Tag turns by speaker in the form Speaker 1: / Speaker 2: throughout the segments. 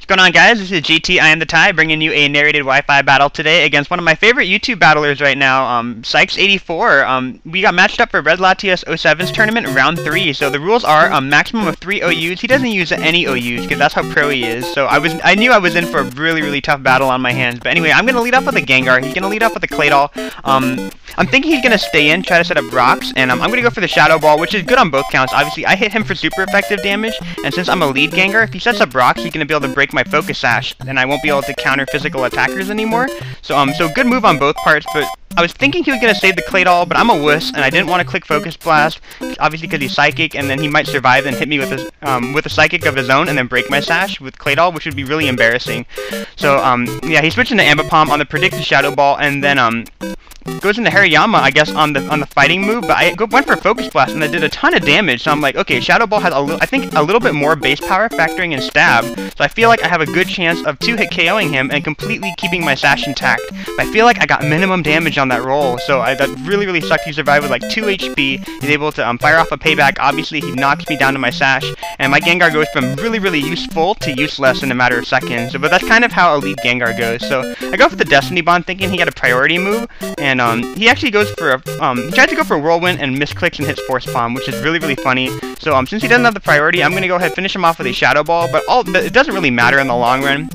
Speaker 1: What's going on, guys? This is GT iamthetie bringing you a narrated Wi-Fi battle today against one of my favorite YouTube battlers right now, Sikes84. We got matched up for Rd3's tournament round 3. So the rules are maximum of 3 OUs. He doesn't use any OUs because that's how pro he is. So I knew I was in for a really tough battle on my hands. But anyway, I'm gonna lead off with a Gengar. He's gonna lead off with a Claydol. I'm thinking he's gonna stay in, try to set up rocks, and I'm gonna go for the Shadow Ball, which is good on both counts. Obviously, I hit him for super effective damage, and since I'm a lead Gengar, if he sets up rocks, he's gonna be able to break my Focus Sash, and I won't be able to counter physical attackers anymore. So good move on both parts, but I was thinking he was gonna save the Claydol, but I'm a wuss, and I didn't want to click Focus Blast, obviously because he's Psychic, and then he might survive and hit me with a Psychic of his own, and then break my Sash with Claydol, which would be really embarrassing. So yeah, he switched into Ambipom on the predicted Shadow Ball, and then goes into Hariyama, I guess, on the fighting move, but I went for Focus Blast, and I did a ton of damage, so I'm like, okay, Shadow Ball has, I think, a little bit more base power, factoring in Stab, so I feel like I have a good chance of 2-hit KOing him and completely keeping my Sash intact. But I feel like I got minimum damage on that roll, so that really sucked. He survived with like 2 HP, he's able to fire off a payback. Obviously, he knocks me down to my Sash, and my Gengar goes from really useful to useless in a matter of seconds, but that's kind of how a lead Gengar goes. So I go for the Destiny Bond thinking he got a priority move, and he actually goes for he tried to go for a Whirlwind and misclicks and hits Force Palm, which is really funny. So since he doesn't have the priority, I'm gonna go ahead and finish him off with a Shadow Ball, but it doesn't really matter in the long run.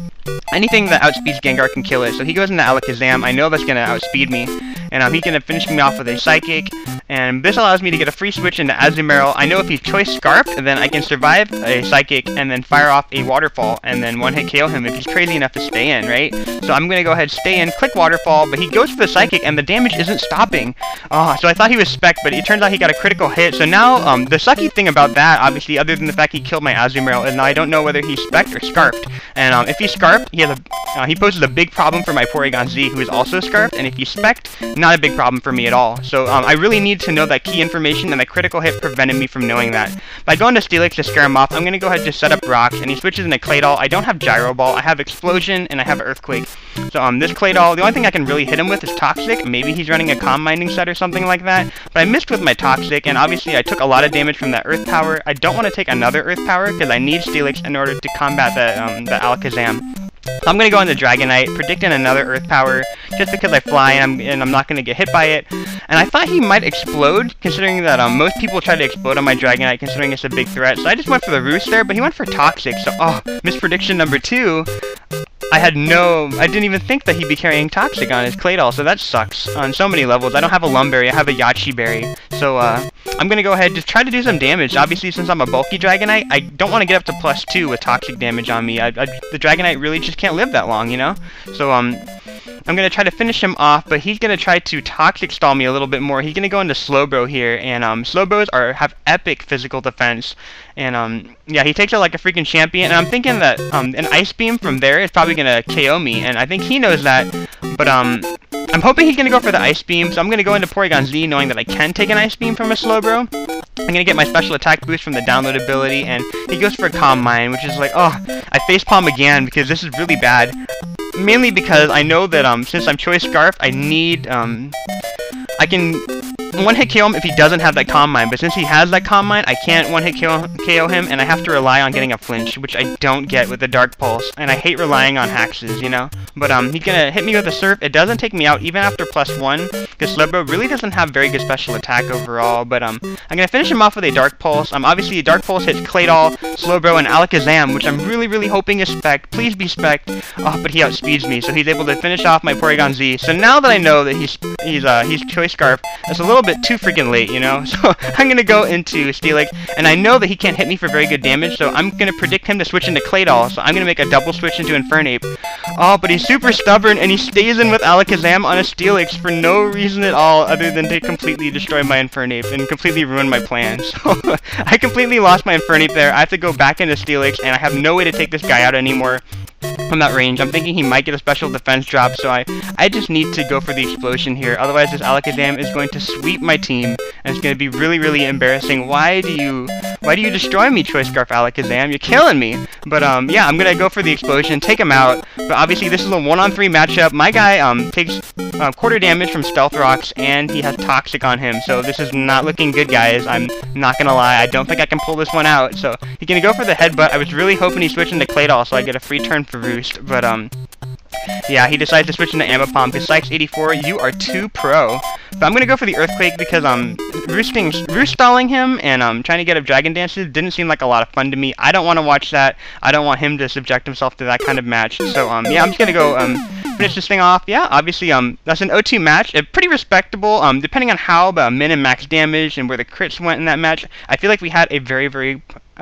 Speaker 1: Anything that outspeeds Gengar can kill it, so he goes into Alakazam. I know that's gonna outspeed me, and he's gonna finish me off with a Psychic, and this allows me to get a free switch into Azumarill. I know if he's Choice Scarfed, then I can survive a Psychic and then fire off a Waterfall, and then one-hit KO him if he's crazy enough to stay in, right? So I'm gonna go ahead, stay in, click Waterfall, but he goes for the Psychic, and the damage isn't stopping. So I thought he was Spec, but it turns out he got a critical hit. So now, the sucky thing about that, obviously, other than the fact he killed my Azumarill, is now I don't know whether he's Spec'd or Scarfed. And if he's Scarfed, he poses a big problem for my Porygon-Z, who is also Scarfed, and if he's Spec'd, not a big problem for me at all. So I really need to know that key information, and the critical hit prevented me from knowing that. By going to Steelix to scare him off, I'm going to go ahead and just set up rocks, and he switches into Claydol. I don't have Gyro Ball, I have Explosion, and I have Earthquake. So this Claydol, the only thing I can really hit him with is Toxic. Maybe he's running a Calm Minding set or something like that, but I missed with my Toxic, and obviously I took a lot of damage from that Earth Power. I don't want to take another Earth Power, because I need Steelix in order to combat the Alakazam. So I'm going to go into Dragonite, predicting another Earth Power, just because I fly and I'm not going to get hit by it. And I thought he might explode, considering that most people try to explode on my Dragonite, considering it's a big threat. So I just went for the Roost there, but he went for Toxic. So, misprediction number 2. I didn't even think that he'd be carrying Toxic on his Claydol, so that sucks on so many levels. I don't have a Lumberry, I have a Yachi Berry. So, I'm gonna go ahead and just try to do some damage. Obviously, since I'm a bulky Dragonite, I don't want to get up to +2 with Toxic damage on me. The Dragonite really just can't live that long, you know? So, I'm going to try to finish him off, but he's going to try to Toxic Stall me a little bit more. He's going to go into Slowbro here, and Slowbros have epic physical defense. And yeah, he takes it like a freaking champion, and I'm thinking that an Ice Beam from there is probably going to KO me, and I think he knows that, but I'm hoping he's going to go for the Ice Beam, so I'm going to go into Porygon-Z knowing that I can take an Ice Beam from a Slowbro. I'm going to get my special attack boost from the download ability, and he goes for a Calm Mind, which is like, I facepalm again because this is really bad. Mainly because I know that since I'm Choice Scarf, I need I can one-hit KO him if he doesn't have that Calm Mind, but since he has that Calm Mind, I can't one-hit KO him, and I have to rely on getting a flinch, which I don't get with the Dark Pulse, and I hate relying on Haxes, you know? But he's gonna hit me with a Surf. It doesn't take me out even after +1, because Slowbro really doesn't have very good special attack overall, but I'm gonna finish him off with a Dark Pulse. Obviously, Dark Pulse hits Claydol, Slowbro, and Alakazam, which I'm really hoping is Spec. Please be Spec. But he outspeeds me, so he's able to finish off my Porygon-Z. So now that I know that he's Choice Scarf, it's a little bit too freaking late, you know? So I'm gonna go into Steelix, and I know that he can't hit me for very good damage, so I'm gonna predict him to switch into Claydol, so I'm gonna make a double switch into Infernape. But he's super stubborn, and he stays in with Alakazam on a Steelix for no reason at all other than to completely destroy my Infernape and completely ruin my plan. So I completely lost my Infernape there. I have to go back into Steelix, and I have no way to take this guy out anymore. from that range. I'm thinking he might get a special defense drop, so I just need to go for the explosion here. Otherwise, this Alakazam is going to sweep my team, and it's going to be really, really embarrassing. Why do you destroy me, Choice Scarf Alakazam? You're killing me. But yeah, I'm gonna go for the explosion, take him out. But obviously, this is a 1-on-3 matchup. My guy takes quarter damage from Stealth Rocks, and he has Toxic on him. So this is not looking good, guys. I'm not gonna lie. I don't think I can pull this one out. So he's gonna go for the headbutt. I was really hoping he switched into Claydol so I get a free turn for Roost. But yeah, he decides to switch into Ambipom because Sikes84, you are too pro. But I'm gonna go for the Earthquake because Roost stalling him and trying to get up Dragon Dances didn't seem like a lot of fun to me. I don't want to watch that. I don't want him to subject himself to that kind of match. So yeah, I'm just gonna go finish this thing off. Yeah, obviously that's an 0-2 match. Pretty respectable. Depending on how min and max damage and where the crits went in that match, I feel like we had a very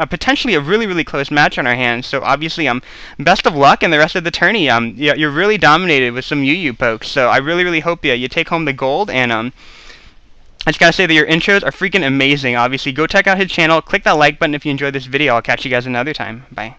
Speaker 1: potentially a really close match on our hands. So obviously best of luck in the rest of the tourney. Yeah, you're really dominated with some Yu pokes. So I really hope you take home the gold. And I just gotta say that your intros are freaking amazing. Obviously, go check out his channel. Click that like button if you enjoyed this video. I'll catch you guys another time. Bye.